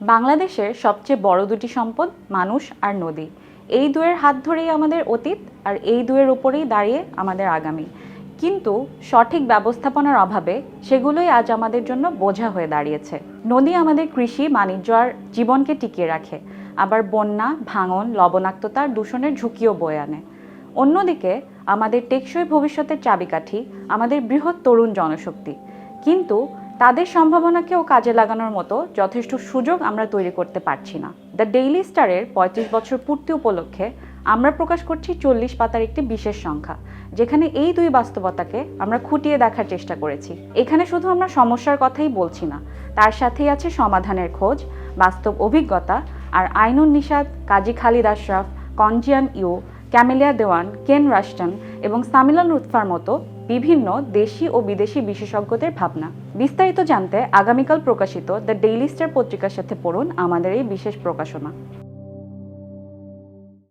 বাংলাদেশের সবচেয়ে বড় দুটি সম্পদ মানুষ আর নদী। এই দুয়ের হাত ধরেই আমাদের অতীত, আর এই দুয়ের উপরেই দাঁড়িয়ে আমাদের আগামী। কিন্তু সঠিক ব্যবস্থাপনার অভাবে সেগুলোই আজ আমাদের জন্য বোঝা হয়ে দাঁড়িয়েছে। নদী আমাদের কৃষি, বাণিজ্য আর জীবনকে টিকিয়ে রাখে, আবার বন্যা, ভাঙন, লবণাক্ততা আর দূষণের ঝুঁকিও বয়ে আনে। অন্যদিকে আমাদের টেকসই ভবিষ্যতের চাবিকাঠি আমাদের বৃহৎ তরুণ জনশক্তি। কিন্তু তাদের সম্ভাবনাকেও কাজে লাগানোর মতো যথেষ্ট সুযোগ আমরা তৈরি করতে পারছি না। দ্য ডেইলি স্টারের ৩৫ বছর পূর্তি উপলক্ষে আমরা প্রকাশ করছি ৪০ পাতার একটি বিশেষ সংখ্যা, যেখানে এই দুই বাস্তবতাকে আমরা খুঁটিয়ে দেখার চেষ্টা করেছি। এখানে শুধু আমরা সমস্যার কথাই বলছি না, তার সাথেই আছে সমাধানের খোঁজ, বাস্তব অভিজ্ঞতা আর আইনুন নিশাত, কাজী খালিদ আশরাফ, কনজিয়ান ইউ, ক্যামেলিয়া দেওয়ান, কেন রাশটন এবং সামিলা লুৎফার মতো বিভিন্ন দেশি ও বিদেশি বিশেষজ্ঞদের ভাবনা। বিস্তারিত জানতে আগামীকাল প্রকাশিত দ্য ডেইলি স্টার পত্রিকার সাথে পড়ুন আমাদের এই বিশেষ প্রকাশনা।